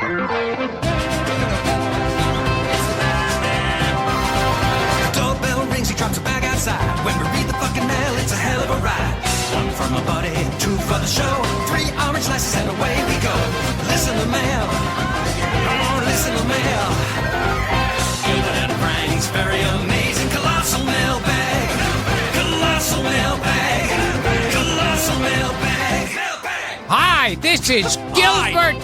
Doorbell rings, he drops a bag outside. When we read the fucking mail, it's a hell of a ride. One from a buddy, two for the show. 3 orange slices and away we go. Listen to mail. Oh, listen to mail. Gilbert and Frank's very amazing colossal mailbag. Colossal mailbag. Colossal mailbag. Mailbag. Hi, this is Gilbert.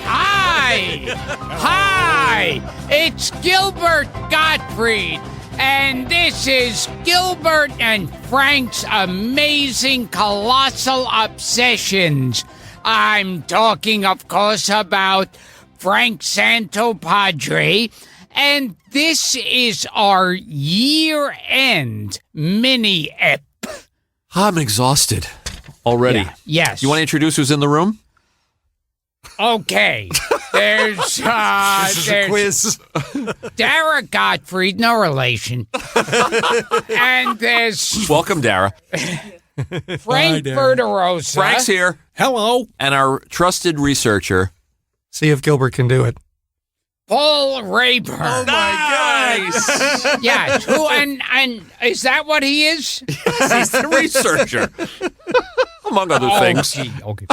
Hi, it's Gilbert Gottfried, and this is Gilbert and Frank's Amazing Colossal Obsessions. I'm talking, of course, about Frank Santopadre, and this is our year-end mini-ep. I'm exhausted already. Yeah, yes. You want to introduce who's in the room? Okay. There's, This is a quiz. Dara Gottfried, no relation. And there's Welcome, Dara. Frank Verderosa. Frank's here. Hello. And our trusted researcher. See if Gilbert can do it. Paul Rayburn. Oh, my Nice. Yes. Who and is that what he is? He's the researcher. Among other things. Okay.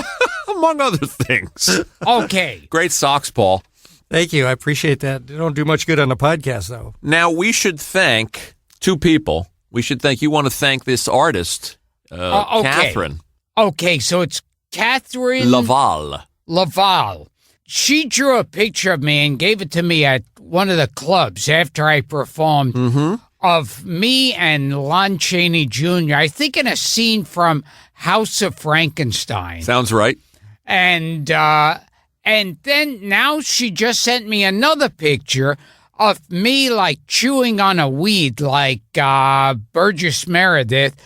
Among other things. Okay. Great socks, Paul. Thank you. I appreciate that. They don't do much good on the podcast, though. Now, we should thank 2 people. You want to thank this artist, Okay. Catherine Okay, so it's Catherine Laval. She drew a picture of me and gave it to me at one of the clubs after I performed of me and Lon Chaney Jr., I think in a scene from House of Frankenstein. Sounds right. And then now she just sent me another picture of me like chewing on a weed like Burgess Meredith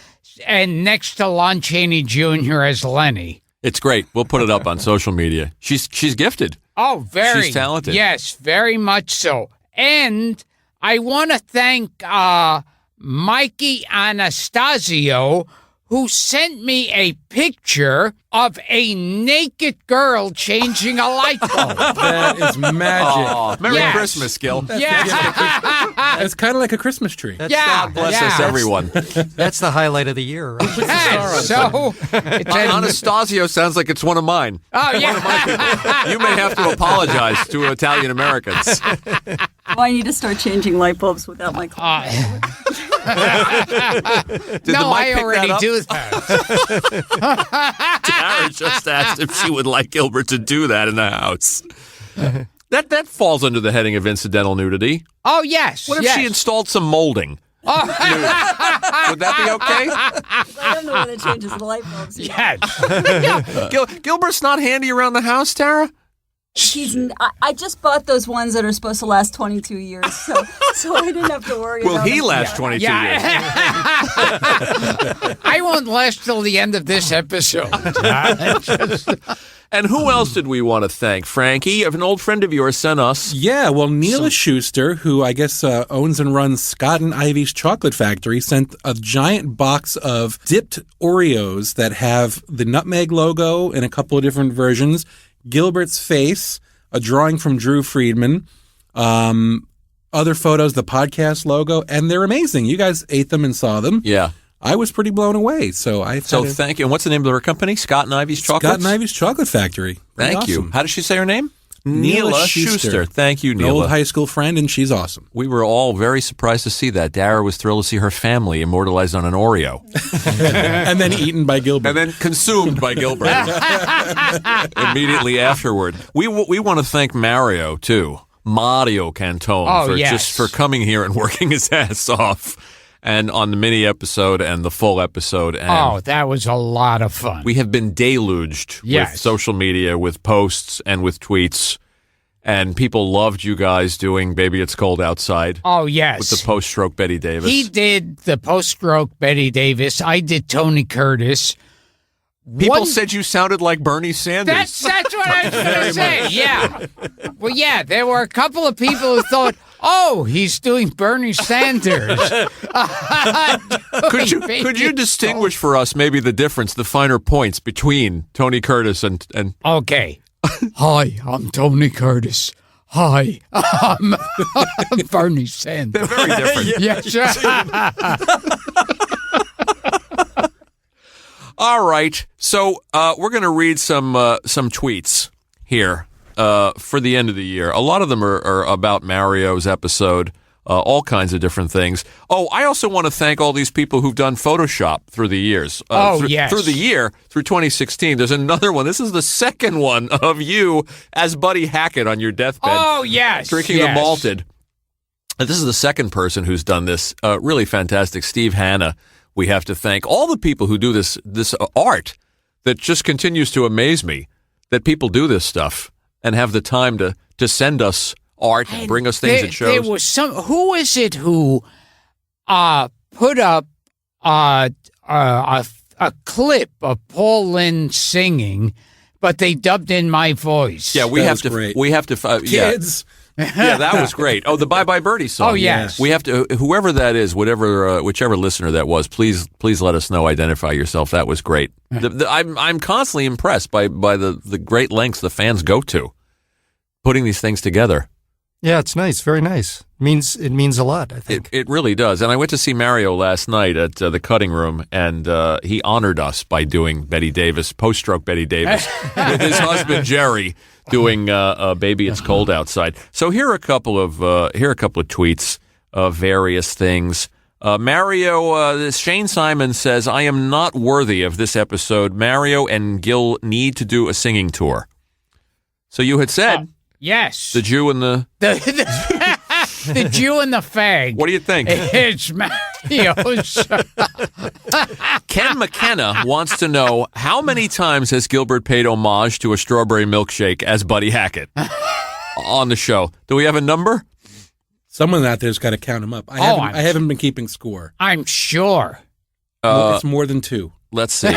and next to Lon Chaney Jr. as Lenny. It's great. We'll put it up on social media. She's gifted. Oh, very. She's talented. Yes, very much so. And I want to thank Mikey Anastasio, who sent me a picture of a naked girl changing a light bulb. That is magic. Oh, Merry Yes. Christmas, Gil. Yeah. It's kind of like a Christmas tree. Yeah. Bless us, everyone. That's the highlight of the year, right? Yes, so it's Anastasio sounds like it's one of mine. oh yeah. You may have to apologize to Italian Americans. I need to start changing light bulbs without my car. Did the No, mic I pick already that up? do that. Tara just asked if she would like Gilbert to do that in the house. That falls under the heading of incidental nudity. Oh yes. What if yes. she installed some molding? Would that be okay? I don't know whether it changes the light bulbs. Yes. Gilbert's not handy around the house, Tara? I just bought those ones that are supposed to last 22 years, so I didn't have to worry Will about he them. last 22 years? I won't last till the end of this episode. And who else did we want to thank? Frankie, an old friend of yours, sent us. Yeah, well, Neela Schuster, who I guess owns and runs Scott and Ivy's Chocolate Factory, sent a giant box of dipped Oreos that have the nutmeg logo in a couple of different versions, Gilbert's face, a drawing from Drew Friedman, other photos, the podcast logo, and they're amazing. You guys ate them and saw them. Yeah. I was pretty blown away. So Thank you. And what's the name of her company? Scott and Ivy's Chocolate? Scott and Ivy's Chocolate Factory. Pretty Thank you. awesome. How does she say her name? Neela Schuster. Thank you, An Neela. old high school friend, and she's awesome. We were all very surprised to see that. Dara was thrilled to see her family immortalized on an Oreo. And then eaten by Gilbert. And then consumed by Gilbert immediately afterward. We want to thank Mario, too. Mario Cantone, just for coming here and working his ass off. And on the mini episode and the full episode. And that was a lot of fun. we have been deluged with social media, with posts and with tweets. And people loved you guys doing Baby It's Cold Outside. Oh, yes. With the post-stroke Betty Davis. He did the post-stroke Betty Davis. I did Tony Curtis. People said you sounded like Bernie Sanders. That's what I was going to say. Yeah. Well, yeah, there were a couple of people who thought, oh, he's doing Bernie Sanders. Could you distinguish for us maybe the difference, the finer points between Tony Curtis and Okay. Hi, I'm Tony Curtis. Hi, Bernie Sanders. They're very different. Yes. All right. So we're going to read some tweets here for the end of the year. A lot of them are about Mario's episode, all kinds of different things. Oh, I also want to thank all these people who've done Photoshop through the years. Yes. Through the year, through 2016. There's another one. This is the second one of you as Buddy Hackett on your deathbed. Oh, yes. Drinking the malted. This is the second person who's done this. Really fantastic. Steve Hanna. We have to thank all the people who do this art that just continues to amaze me, that people do this stuff and have the time to send us art and bring us things at shows. There was who is it who put up a clip of Paul Lynde singing, but they dubbed in my voice. Yeah, we have to Kids. Yeah, that was great. Oh, the Bye Bye Birdie song. Oh, yes. We have to, whoever that is, whichever listener that was, please let us know. Identify yourself. That was great. I'm constantly impressed by the great lengths the fans go to putting these things together. Yeah, it's nice. Very nice. It means a lot, I think. It really does. And I went to see Mario last night at the Cutting Room, and he honored us by doing Betty Davis, post-stroke Betty Davis, with his husband Jerry doing "Baby It's Cold Outside." So here are a couple of tweets of various things. Mario, Shane Simon says, "I am not worthy of this episode. Mario and Gil need to do a singing tour." So you had said, yes, the Jew and the Jew and the fag. What do you think? It's Mario's. Ken McKenna wants to know, how many times has Gilbert paid homage to a strawberry milkshake as Buddy Hackett on the show? Do we have a number? Someone out there's got to count them up. I haven't been keeping score. I'm sure. It's more than 2. Let's see.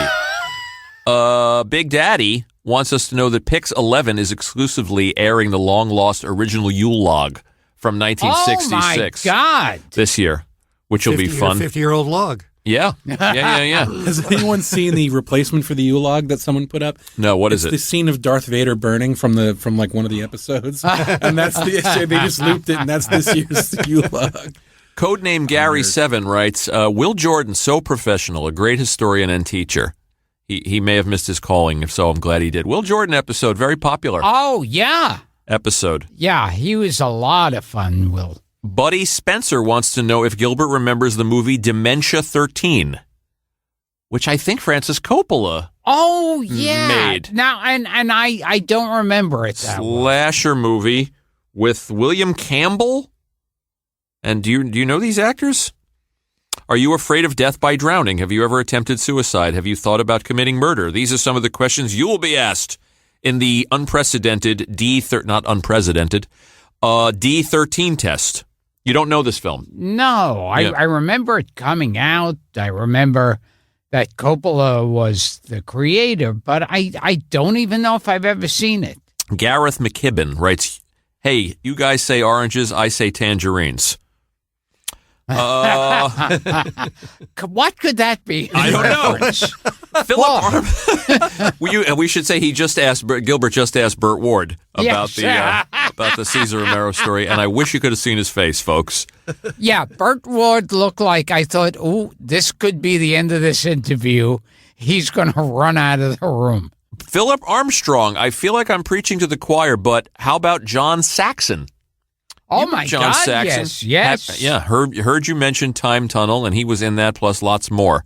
Big Daddy wants us to know that Pix 11 is exclusively airing the long-lost original Yule log from 1966. Oh, my God. This year, which will be fun. 50-year-old log. Yeah. Has anyone seen the replacement for the Yule log that someone put up? No, what is It's it? the scene of Darth Vader burning from like one of the episodes. And that's they just looped it, and that's this year's Yule log. Codename Gary7 writes, Will Jordan, so professional, a great historian and teacher. He may have missed his calling. If so, I'm glad he did. Will Jordan episode, very popular. Oh, yeah. Episode. Yeah, he was a lot of fun, Will. Buddy Spencer wants to know if Gilbert remembers the movie Dementia 13, which I think Francis Coppola made. Now, and I don't remember it that well. Slasher movie with William Campbell. And do you know these actors? Are you afraid of death by drowning? Have you ever attempted suicide? Have you thought about committing murder? These are some of the questions you will be asked in the unprecedented D13 test. You don't know this film? No, I remember it coming out. I remember that Coppola was the creator, but I don't even know if I've ever seen it. Gareth McKibben writes, "Hey, you guys say oranges, I say tangerines." What could that be? I don't know. Philip, we should say Gilbert just asked Burt Ward about about the Cesar Romero story, and I wish you could have seen his face, folks. Yeah, Burt Ward looked like, I thought, this could be the end of this interview. He's going to run out of the room. Philip Armstrong, I feel like I'm preaching to the choir, but how about John Saxon? Oh, my John God, Saxon. yes. Heard you mention Time Tunnel, and he was in that, plus lots more.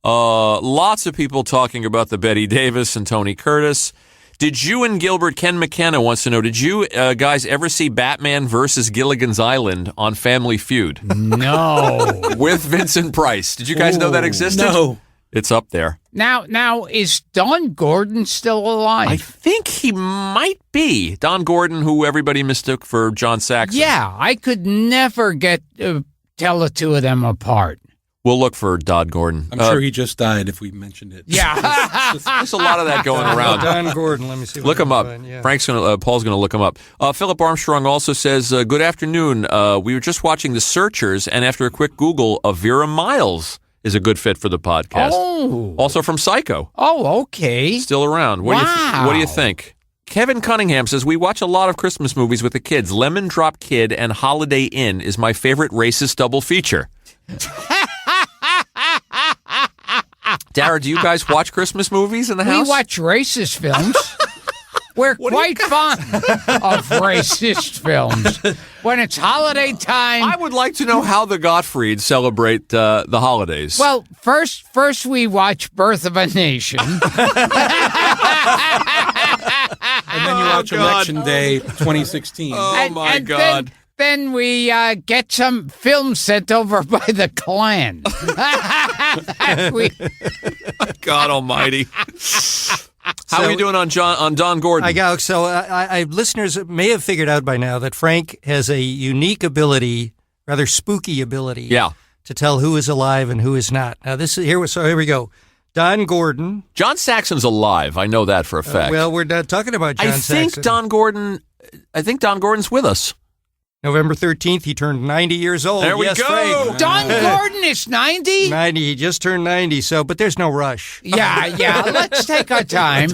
Lots of people talking about the Betty Davis and Tony Curtis. Did you and Gilbert, Ken McKenna wants to know, did you guys ever see Batman versus Gilligan's Island on Family Feud? No. With Vincent Price. Did you guys know that existed? No. It's up there. Now, is Don Gordon still alive? I think he might be. Don Gordon, who everybody mistook for John Saxon. Yeah, I could never tell the two of them apart. We'll look for Don Gordon. I'm sure he just died if we mentioned it. Yeah. There's a lot of that going around. Don Gordon, let me see. Look him up. Yeah. Paul's going to look him up. Philip Armstrong also says, good afternoon. We were just watching The Searchers, and after a quick Google, Vera Miles is a good fit for the podcast. Oh. Also from Psycho. Oh, okay. Still around. What do you think? Kevin Cunningham says, we watch a lot of Christmas movies with the kids. Lemon Drop Kid and Holiday Inn is my favorite racist double feature. Dara, do you guys watch Christmas movies in the house? We watch racist films. We're quite fond of racist films. When it's holiday time. I would like to know how the Gottfrieds celebrate the holidays. Well, first we watch Birth of a Nation. And then you watch Election Day 2016. And Then we get some films sent over by the Klan. God almighty. How are you doing on Don Gordon? I listeners may have figured out by now that Frank has a unique ability, rather spooky ability, to tell who is alive and who is not. Now here we go. Don Gordon. John Saxon's alive. I know that for a fact. Well, we're not talking about John Saxon. I think Don Gordon's with us. November 13th, he turned 90 years old. There we go. Frank. Don Gordon is 90? 90. He just turned 90, but there's no rush. Yeah. Let's take our time.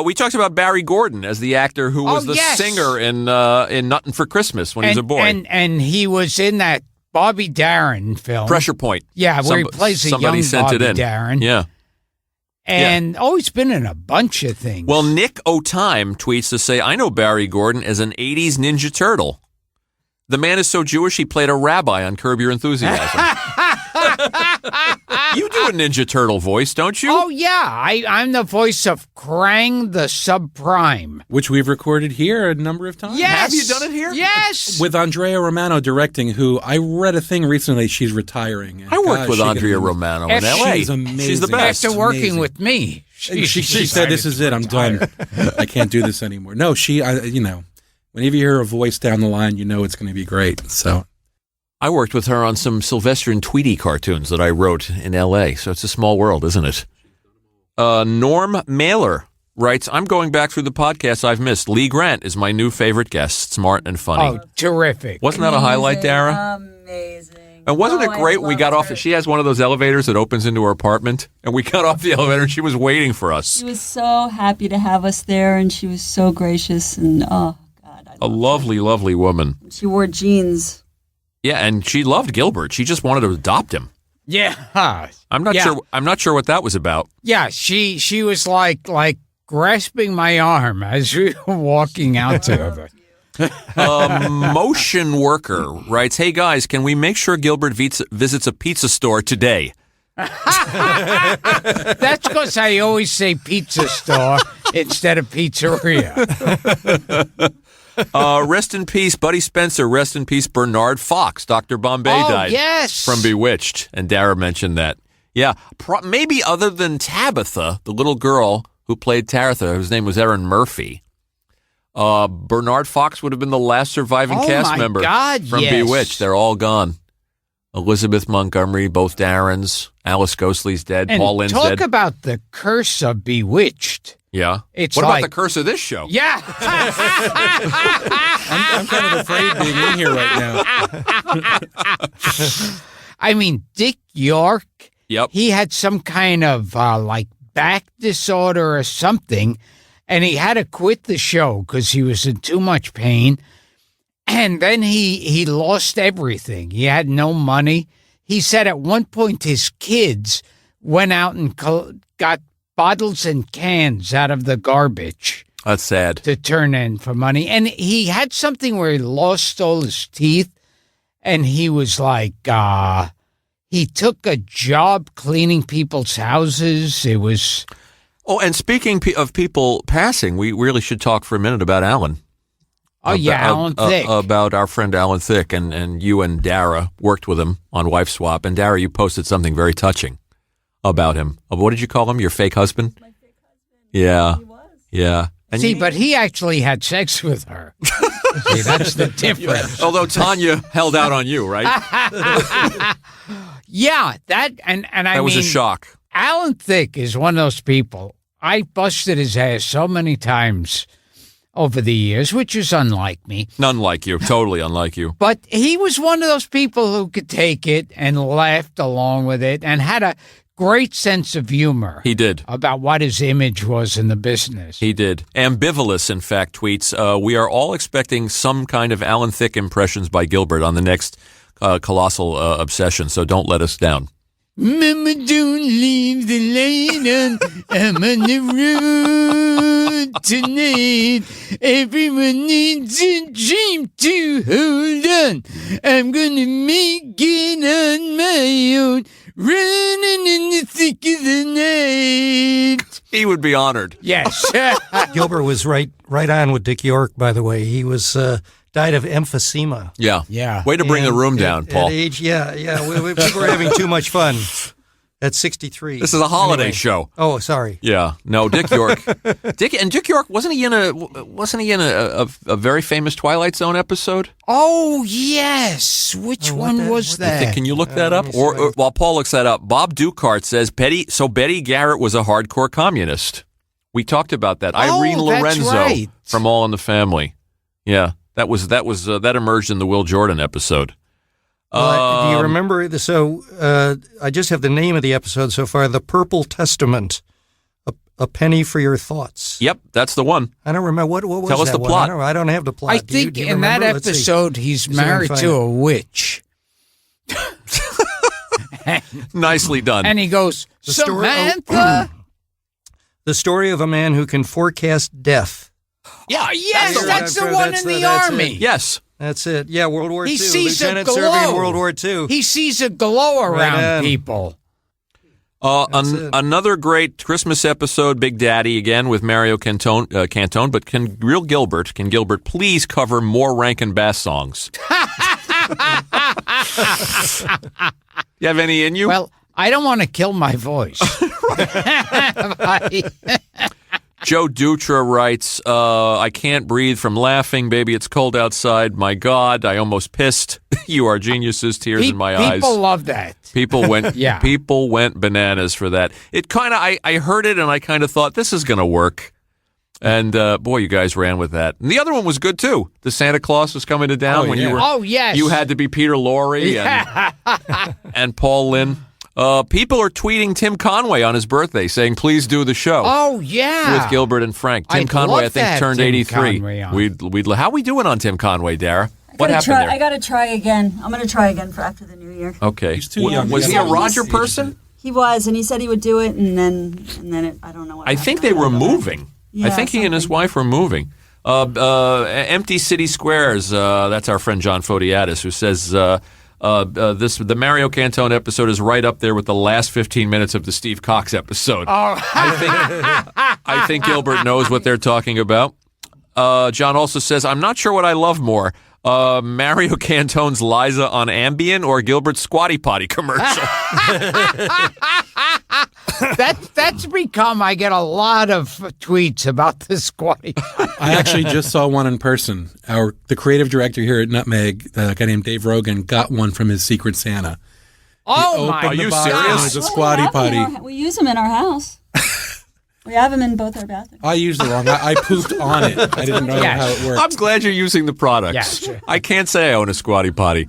We talked about Barry Gordon as the actor who was singer in Nuttin' for Christmas when he was a boy. And he was in that Bobby Darin film. Pressure Point. Yeah, where he plays a young Bobby Darin. Yeah. And he's been in a bunch of things. Well, Nick O'Time tweets to say, I know Barry Gordon as an 80s Ninja Turtle. The man is so Jewish he played a rabbi on Curb Your Enthusiasm. You do a Ninja Turtle voice, don't you? Oh, yeah. I'm the voice of Krang the Subprime. Which we've recorded here a number of times. Yes. Have you done it here? Yes. With Andrea Romano directing, who I read a thing recently, she's retiring. I worked with Andrea Romano in L.A. She's amazing. She's the best. After working with me. She said, this is it. I'm done. I can't do this anymore. No, whenever you hear her voice down the line, you know it's going to be great. So I worked with her on some Sylvester and Tweety cartoons that I wrote in L.A., so it's a small world, isn't it? Norm Mailer writes, I'm going back through the podcasts I've missed. Lee Grant is my new favorite guest, smart and funny. Oh, terrific. Wasn't that a highlight, Dara? Amazing. And wasn't it great? We got off. She has one of those elevators that opens into her apartment, and we got off the elevator, and she was waiting for us. She was so happy to have us there, and she was so gracious, and a lovely, lovely woman. She wore jeans. Yeah, and she loved Gilbert. She just wanted to adopt him. Yeah. I'm not sure what that was about. Yeah, she was like grasping my arm as we were walking out to her. Motion Worker writes, hey guys, can we make sure Gilbert visits a pizza store today? That's because I always say pizza store instead of pizzeria. Rest in peace, Buddy Spencer. Rest in peace, Bernard Fox. Dr. Bombay died from Bewitched, and Dara mentioned that. Yeah, maybe other than Tabitha, the little girl who played Tabitha, whose name was Erin Murphy. Bernard Fox would have been the last surviving cast member from Bewitched. They're all gone. Elizabeth Montgomery, both Darrens. Alice Ghostley's dead. And Paul Lynde's dead. Talk about the curse of Bewitched. Yeah. What about the curse of this show? Yeah. I'm kind of afraid being in here right now. I mean, Dick York. Yep. He had some kind of back disorder or something, and he had to quit the show because he was in too much pain. And then he lost everything. He had no money. He said at one point his kids went out and got bottles and cans out of the garbage. That's sad. To turn in for money. And he had something where he lost all his teeth, and he was like, he took a job cleaning people's houses. It was... Oh, and speaking of people passing, we really should talk for a minute about Alan. Alan Thicke. About our friend Alan Thicke, and you and Dara worked with him on Wife Swap. And Dara, you posted something very touching about him. What did you call him? Your fake husband? My fake husband. Yeah. He was. Yeah. And but he actually had sex with her. See, that's the difference. Although Tanya held out on you, right? Yeah, that was a shock. Alan Thicke is one of those people. I busted his ass so many times over the years, which is unlike me. Unlike you. Totally unlike you. But he was one of those people who could take it and laughed along with it and had a great sense of humor. He did. About what his image was in the business. He did. Ambivalous, in fact, tweets, we are all expecting some kind of Alan Thicke impressions by Gilbert on the next Colossal Obsession, so don't let us down. Mama, don't leave the light on. I'm on the road tonight. Everyone needs a dream to hold on. I'm gonna make it on my own. Running in the thick of the night. He would be honored. Yes. Gilbert was right on with Dick York, by the way. He was died of emphysema. Yeah. Way to bring the room down, Paul. At age, yeah. We were having too much fun at 63. This is a holiday show. Oh, sorry. Yeah. No, Dick York. Dick York, wasn't he in a very famous Twilight Zone episode? Oh, yes. Which one was that? Can you look that up? Or while Paul looks that up, Bob Dukart says Betty Garrett was a hardcore communist. We talked about that. Irene Lorenzo right. from All in the Family. Yeah. That emerged in the Will Jordan episode. Do you remember? I just have the name of the episode so far. The Purple Testament. A penny for your thoughts. Yep, that's the one. I don't remember what was. Tell us that the one? plot. I don't have the plot. I think in that episode he's married to a witch. Nicely done. And he goes, Samantha. The story of a man who can forecast death. Yeah, yes, that's the one in the army. Yes. That's it. Yeah, World War II. He sees a Lieutenant glow. serving in World War II. He sees a glow around people. Another great Christmas episode, Big Daddy, again, with Mario Cantone. But can Gilbert please cover more Rankin Bass songs? You have any in you? Well, I don't want to kill my voice. Joe Dutra writes, I can't breathe from laughing. Baby, it's cold outside. My God, I almost pissed. You are geniuses. Tears in my eyes. People love that. People went People went bananas for that. It kind of I heard it and I kind of thought this is going to work. And boy, you guys ran with that. And the other one was good too. The Santa Claus was coming to town when you were yes. You had to be Peter Lorre and Paul Lynn. People are tweeting Tim Conway on his birthday saying, please do the show. Oh, yeah. With Gilbert and Frank. Tim Conway, I think, turned 83. How we doing on Tim Conway, Dara? What happened there? I got to try again. I'm going to try again for after the new year. Okay. He's too young. Was he a Roger person? He was, and he said he would do it, and then I don't know what I think they were moving. Yeah, I think he and his wife were moving. Empty City Squares, that's our friend John Fodiatis, who says... the Mario Cantone episode is right up there with the last 15 minutes of the Steve Cox episode. Oh. I think Gilbert knows what they're talking about. John also says, I'm not sure what I love more, Mario Cantone's Liza on Ambien or Gilbert's Squatty Potty commercial. That's become, I get a lot of tweets about the Squatty Potty. I actually just saw one in person. The creative director here at Nutmeg, a guy named Dave Rogan, got one from his Secret Santa. Oh, my Are you box, serious? and There's a Squatty Potty. We use them in our house. We have them in both our bathrooms. I used the wrong. I pooped on it. I didn't know how it worked. I'm glad you're using the products. Yeah, sure. I can't say I own a Squatty Potty.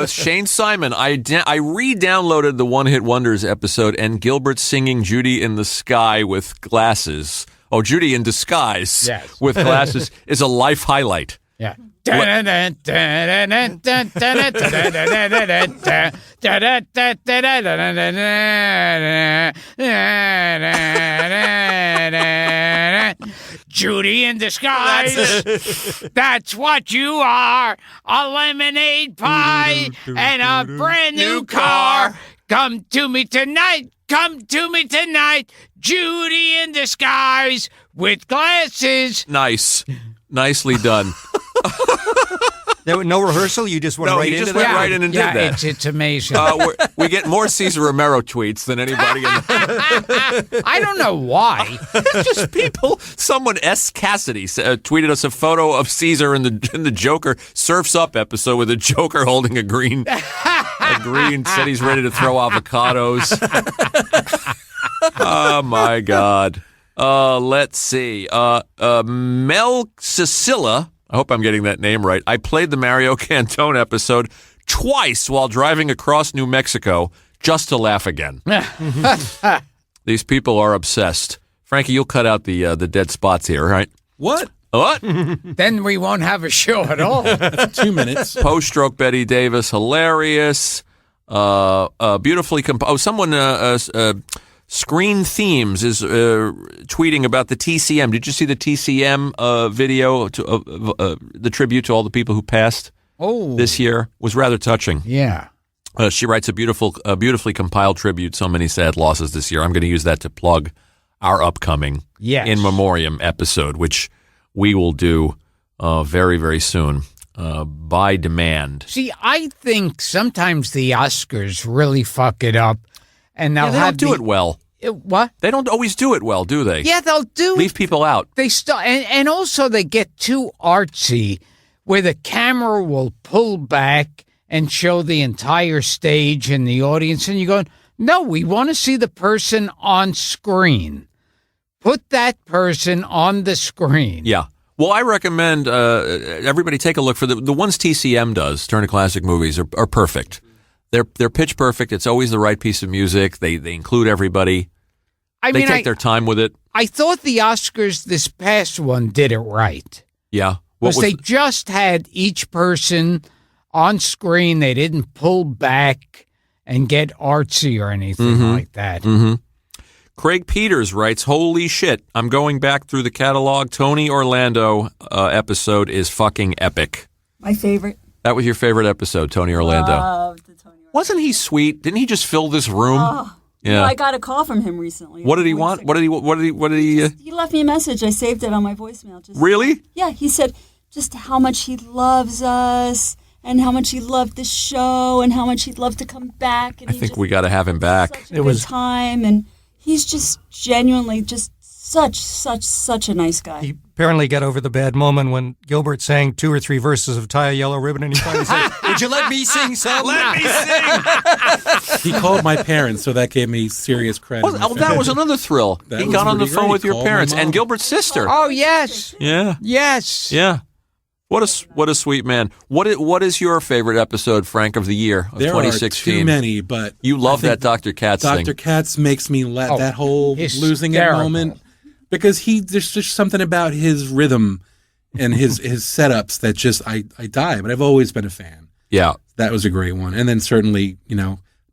Shane Simon, I re-downloaded the One Hit Wonders episode and Gilbert singing Judy in the Sky with glasses. Oh, Judy in Disguise with glasses is a life highlight. Yeah. Judy in Disguise. That's what you are. A lemonade pie and a brand new car. Come to me tonight. Come to me tonight. Judy in Disguise with glasses. Nice. Nicely done. There was no rehearsal? You just went right into that? went right in and did that. It's amazing. We get more Cesar Romero tweets than anybody. I don't know why. Just people. Someone, S. Cassidy, tweeted us a photo of Caesar in the Joker Surfs Up episode with a Joker holding a green, said he's ready to throw avocados. Oh, my God. Let's see. Mel Cecilia, I hope I'm getting that name right. I played the Mario Cantone episode twice while driving across New Mexico just to laugh again. These people are obsessed. Frankie, you'll cut out the dead spots here, right? What? What? Then we won't have a show at all. 2 minutes. Post-stroke Betty Davis, hilarious. Beautifully composed. Someone, Screen Themes is tweeting about the TCM. Did you see the TCM video, the tribute to all the people who passed this year? It was rather touching. Yeah. She writes a beautifully compiled tribute, so many sad losses this year. I'm going to use that to plug our upcoming In Memoriam episode, which we will do very, very soon by demand. See, I think sometimes the Oscars really fuck it up. And they'll they don't do it well. What? They don't always do it well, do they? Yeah, they'll do. Leave people out. They and also they get too artsy, where the camera will pull back and show the entire stage and the audience, and you go, no, we want to see the person on screen. Put that person on the screen. Yeah. Well, I recommend everybody take a look for the ones TCM does. Turner Classic Movies are perfect. They're pitch perfect. It's always the right piece of music. They include everybody. They take their time with it. I thought the Oscars this past one did it right. Yeah. Because they just had each person on screen. They didn't pull back and get artsy or anything like that. Mm-hmm. Craig Peters writes, holy shit, I'm going back through the catalog. Tony Orlando episode is fucking epic. My favorite. That was your favorite episode, Tony Orlando. Loved the Tony Orlando. Wasn't he sweet? Didn't he just fill this room? Yeah. Well, I got a call from him recently. What did he want? What did he? He left me a message. I saved it on my voicemail. Really? Yeah. He said just how much he loves us and how much he loved the show and how much he'd love to come back. And I think we got to have him back. It was time, and he's just genuinely just such a nice guy. He apparently got over the bad moment when Gilbert sang 2 or 3 verses of Tie a Yellow Ribbon, and he finally said, would you let me sing some? Let me sing! He called my parents, so that gave me serious credit. That was another thrill. He got on the phone with your parents and Gilbert's sister. Oh, yes. Yeah. Yes. Yeah. What a sweet man. What is your favorite episode, Frank, of the year of 2016? There are too many, but you love that Dr. Katz thing. Dr. Katz makes me that whole losing it moment, because there's just something about his rhythm and his setups that just I die. But I've always been a fan. Yeah, that was a great one. And then certainly,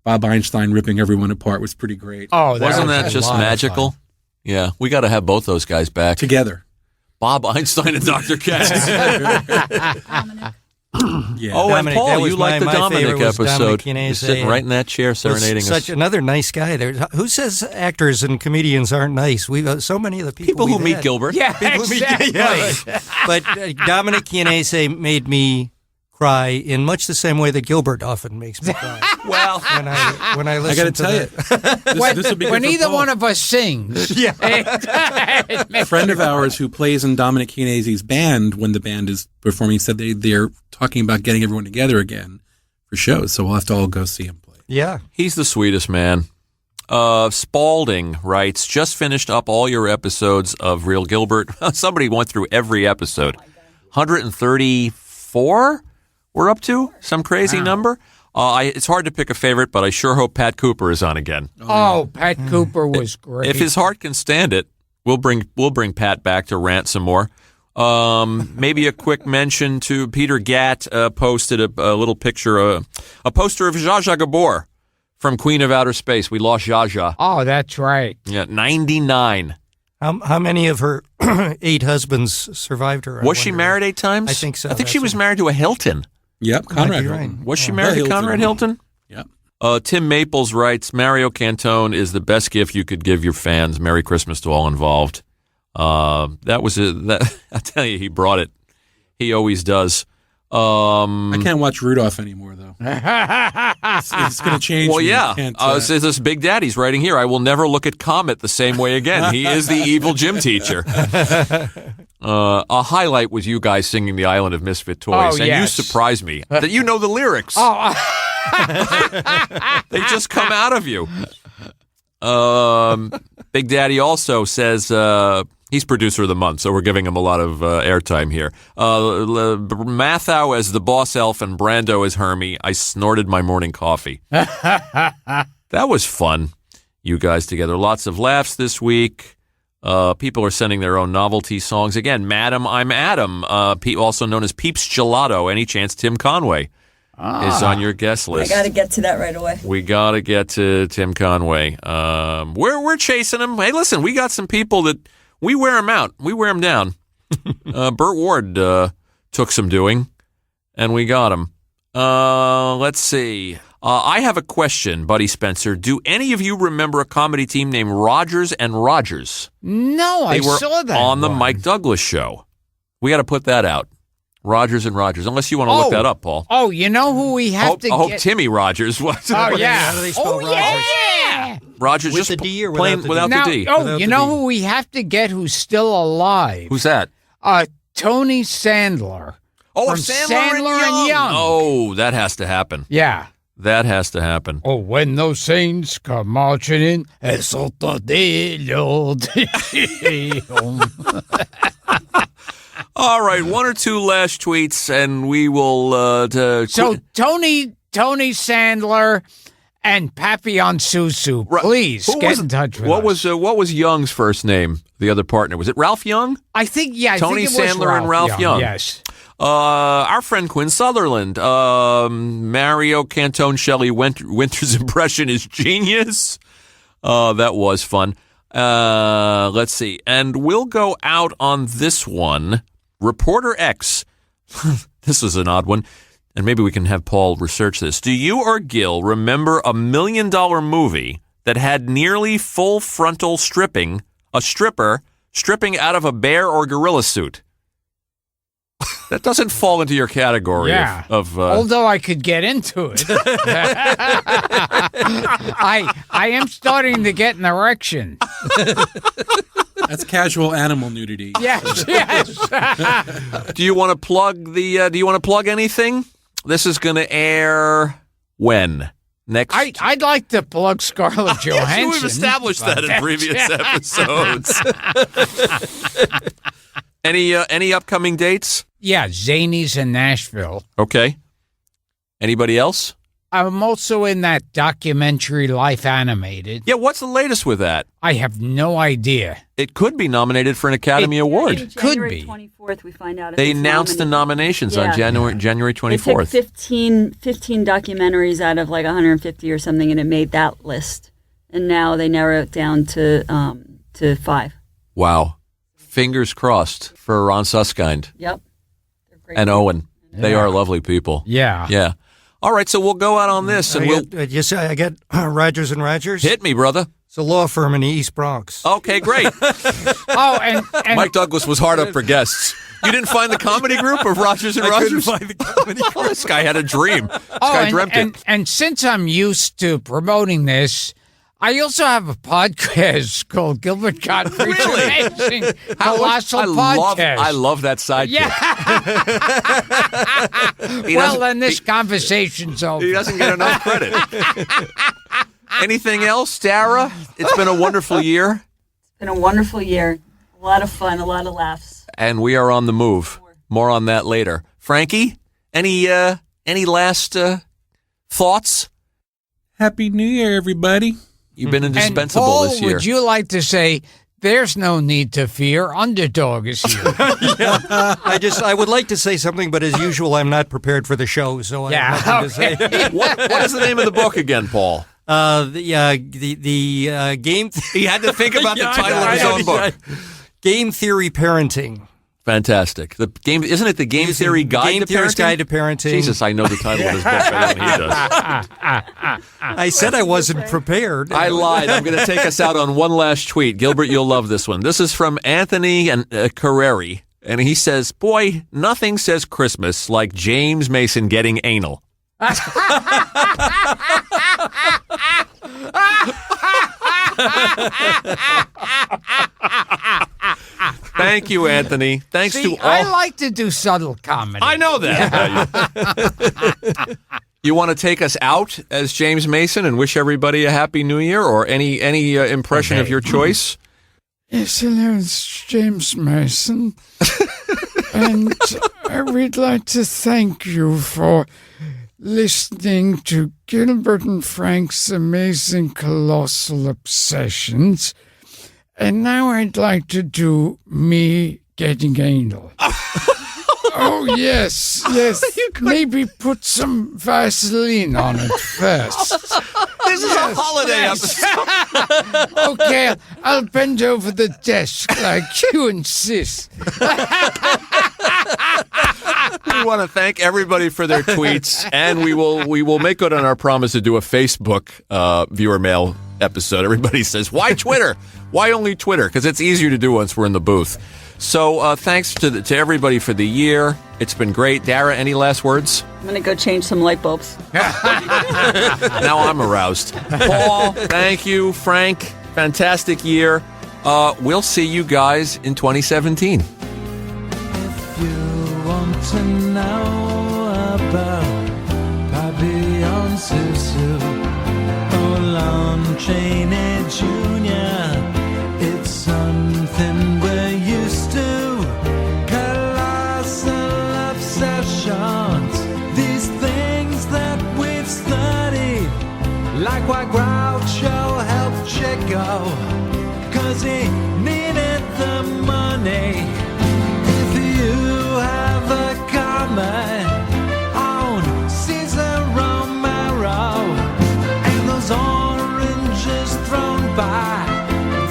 Bob Einstein ripping everyone apart was pretty great. Oh, wasn't that just magical? Yeah, we got to have both those guys back together. Bob Einstein and Dr. Katz. Yeah. Oh, Dominic, and Paul, you like the Dominic episode. He's sitting right in that chair serenading us. Such another nice guy. Who says actors and comedians aren't nice? We've so many of the people who meet Gilbert. Yeah, exactly. But Dominic Chianese made me cry in much the same way that Gilbert often makes me cry. Well, when I listen to this would be when good for either Paul. one of us sings. A friend of ours who plays in Dominic Chianese's band, when the band is performing, said they're talking about getting everyone together again for shows. So we'll have to all go see him play. Yeah. He's the sweetest man. Spalding writes, just finished up all your episodes of Real Gilbert. Somebody went through every episode. 134 we're up to? Some crazy number? It's hard to pick a favorite, but I sure hope Pat Cooper is on again. Oh, Pat Cooper was great. If his heart can stand it, we'll bring Pat back to rant some more. Maybe a quick mention to Peter Gatt posted a little picture, a poster of Zsa Zsa Gabor from Queen of Outer Space. We lost Zsa Zsa. Oh, that's right. Yeah, 99. How many of her 8 husbands survived her? Was she married 8 times? I think so. I think she was married to a Hilton. Yep, Conrad right. Hilton. Was she married to Conrad Hilton? Yep. Tim Maples writes, Mario Cantone is the best gift you could give your fans. Merry Christmas to all involved. That was I'll tell you, he brought it. He always does. I can't watch Rudolph anymore, though. It's going to change. Well, me. yeah. This Big Daddy's writing here. I will never look at Comet the same way again. He is the evil gym teacher. A highlight was you guys singing The Island of Misfit Toys. And you surprised me that you know the lyrics. They just come out of you. Big Daddy also says he's producer of the month, so we're giving him a lot of airtime here. Mathau as the boss elf and Brando as Hermie. I snorted my morning coffee. That was fun, you guys together. Lots of laughs this week. People are sending their own novelty songs. Again, Madam, I'm Adam, also known as Peeps Gelato. Any chance Tim Conway is on your guest list? I got to get to that right away. We got to get to Tim Conway. We're chasing him. Hey, listen, we got some people that we wear them out. We wear them down. Burt Ward took some doing, and we got him. Let's see. I have a question, Buddy Spencer. Do any of you remember a comedy team named Rogers and Rogers? No, I saw that on the one. Mike Douglas show. We got to put that out. Rogers and Rogers. Unless you want to look that up, Paul. Oh, you know who we have to I hope get? Timmy Rogers was. Oh, yeah. How do they spell Rogers? Yeah. Rogers With just the D or plain without the without D? the D. Oh, Without you the know D. who we have to get who's still alive? Who's that? Tony Sandler. Oh, From Sandler and Young. Oh, that has to happen. Yeah. That has to happen. Oh, when those saints come marching in, exulta de Lord. All right, one or two last tweets, and we will. So Tony Sandler and Papillon Susu, please Who get was- in touch with what us. What was Young's first name? The other partner, was it Ralph Young? I think Tony it was Sandler and Ralph Young. Yes. Our friend Quinn Sutherland, Mario Cantone Shelley Winter's impression is genius. That was fun. Let's see. And we'll go out on this one. Reporter X. This is an odd one. And maybe we can have Paul research this. Do you or Gil remember a $1 million movie that had nearly full frontal stripping, a stripper stripping out of a bear or gorilla suit? That doesn't fall into your category of although I could get into it. I am starting to get an erection. That's casual animal nudity. Yes. Do you want to plug do you want to plug anything? This is going to air when? Next? I'd like to plug Scarlett Johansson. Yes, we've established that in previous episodes. Any upcoming dates? Yeah, Zanies in Nashville. Okay. Anybody else? I'm also in that documentary Life Animated. Yeah, what's the latest with that? I have no idea. It could be nominated for an Academy Award. Could January be. 24th, we find out. If They it's announced the nominated. nominations on January They 24th. took 15 documentaries out of like 150 or something, and it made that list. And now they narrow it down to 5. Wow. Fingers crossed for Ron Suskind Yep. They're great. and Owen. They are lovely people. Yeah. Yeah. All right, so we'll go out on this, and we'll I got Rogers and Rogers. hit me, brother. It's a law firm in the East Bronx. Okay, great. Oh, and Mike Douglas was hard up for guests. You didn't find the comedy group of Rogers and I couldn't Rogers? find the comedy Oh, this guy had a dream. This guy dreamt it. and since I'm used to promoting this, I also have a podcast called Gilbert Gottfried's Amazing Colossal Podcast. I love that sidekick. Yeah. Well, then this conversation's over. He doesn't get enough credit. Anything else, Dara? It's been a wonderful year, It's been a wonderful year. A lot of fun, a lot of laughs. and we are on the move. More on that later. Frankie, any last thoughts? Happy New Year, everybody. You've been And indispensable Paul, this year. would you like to say, there's no need to fear, underdog is here? I would like to say something, but as usual, I'm not prepared for the show, so I have nothing to say. What is the name of the book again, Paul? The game. He had to think about the title of his own book. Game Theory Parenting. Fantastic. The game, isn't it? The Game Theory Guide Game to Theory's Parenting? Guide to Parenting. Jesus, I know the title of his book better than he does. I said I wasn't prepared. I lied. I'm going to take us out on one last tweet. Gilbert, you'll love this one. This is from Anthony and Carreri, and he says, "Boy, nothing says Christmas like James Mason getting anal." Thank you, Anthony. Thanks See, to all. I like to do subtle comedy. I know that. You want to take us out as James Mason and wish everybody a happy New Year, or any impression of your choice? Yes, hello, it's James Mason. And I would like to thank you for listening to Gilbert and Frank's Amazing Colossal Obsessions. And now I'd like to do me getting anal. Oh, yes. Maybe put some Vaseline on it first. This is a holiday episode. Okay, I'll bend over the desk like you insist. We want to thank everybody for their tweets, and we will make good on our promise to do a Facebook viewer mail episode. Everybody says, why Twitter? Why only Twitter? Because it's easier to do once we're in the booth. So thanks to everybody for the year. It's been great. Dara, any last words? I'm going to go change some light bulbs. Now I'm aroused. Paul, thank you. Frank, fantastic year. We'll see you guys in 2017. If you want to know about Papillon Susu or Lon Chaney Jr., it's something we're used to. Colossal obsessions, these things that we've studied, like why Groucho helped Chico, 'cause he needed the money. If you have a comment on Cesar Romero and those oranges thrown by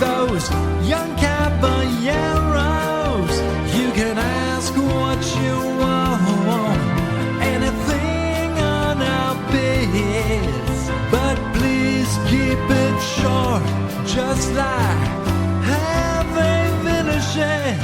those young caballeros, you can ask what you want, anything on our biz, but please keep it short, just like have a finish it.